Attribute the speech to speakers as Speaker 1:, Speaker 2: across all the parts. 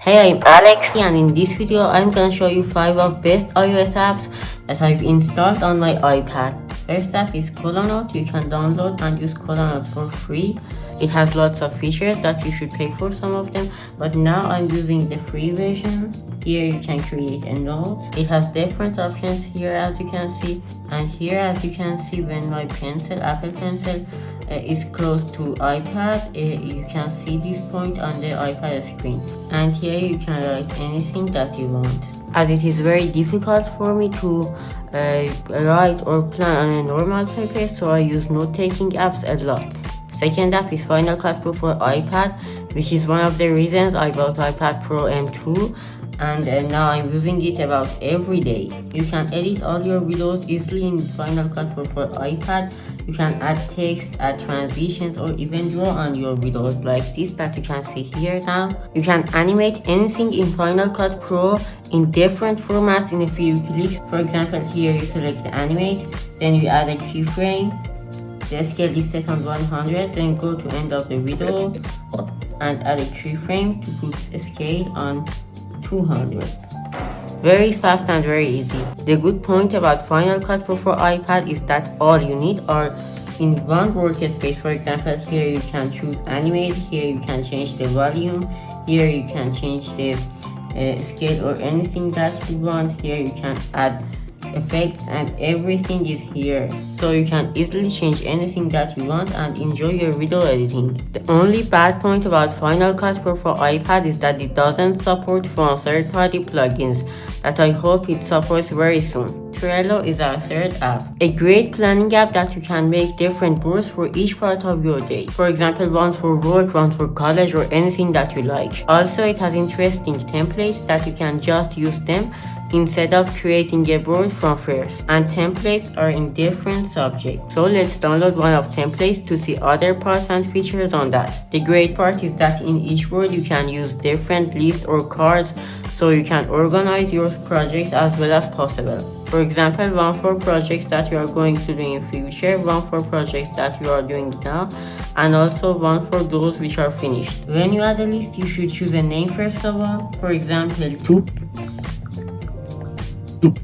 Speaker 1: Hey, I'm Alex, and in this video I'm gonna show you 5 of best iOS apps that I've installed on my iPad. First app is CollaNote. You can download and use CollaNote for free. It has lots of features that you should pay for some of them, but now I'm using the free version. Here you can create a note. It has different options here as you can see, and here as you can see when my pencil, Apple Pencil, is close to iPad, you can see this point on the iPad screen, and here you can write anything that you want. As it is very difficult for me to write or plan on a normal paper, so I use note-taking apps a lot. Second app is Final Cut Pro for iPad, which is one of the reasons I bought iPad Pro M2, and now I'm using it about every day. You can edit all your videos easily in Final Cut Pro for iPad. You can add text, add transitions, or even draw on your videos like this that you can see here now. You can animate anything in Final Cut Pro in different formats in a few clicks. For example, here you select animate, then you add a keyframe. The scale is set on 100, then go to end of the video and add a keyframe to put a scale on 200. Very fast and very easy. The good point about Final Cut Pro for iPad is that all you need are in one workspace. For example, here you can choose animate, here you can change the volume, here you can change the scale or anything that you want, here you can add effects, and everything is here, so you can easily change anything that you want and enjoy your video editing. The only bad point about Final Cut Pro for iPad is that it doesn't support from third-party plugins that I hope it supports very soon. Trello is our third app, a great planning app that you can make different boards for each part of your day. For example, one for work, one for college, or anything that you like. Also, it has interesting templates that you can just use them instead of creating a board from first, and templates are in different subjects. So let's download one of templates to see other parts and features on that. The great part is that in each board you can use different lists or cards, so you can organize your projects as well as possible. For example, one for projects that you are going to do in future, one for projects that you are doing now, and also one for those which are finished. When you add a list, you should choose a name first of all. For example,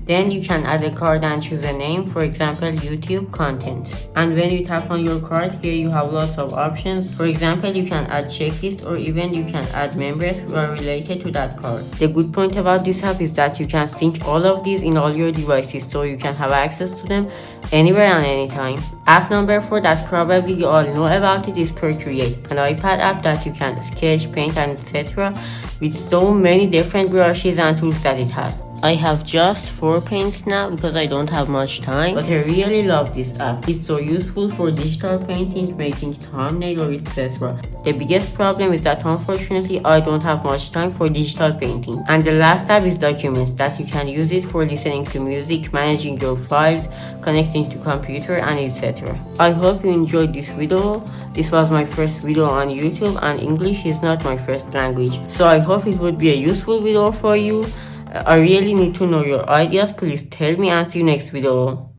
Speaker 1: then you can add a card and choose a name, for example YouTube content. And when you tap on your card, here you have lots of options. For example, you can add checklist, or even you can add members who are related to that card. The good point about this app is that you can sync all of these in all your devices, so you can have access to them anywhere and anytime. App number 4 that probably you all know about it is Procreate, an iPad app that you can sketch, paint, and etc. with so many different brushes and tools that it has. I have just 4 paints now because I don't have much time, but I really love this app. It's so useful for digital painting, making thumbnails, or etc. The biggest problem is that unfortunately I don't have much time for digital painting. And the last app is Documents, that you can use it for listening to music, managing your files, connecting to computer, and etc. I hope you enjoyed this video. This was my first video on YouTube, and English is not my first language, so I hope it would be a useful video for you. I really need to know your ideas. Please tell me, and see you next video.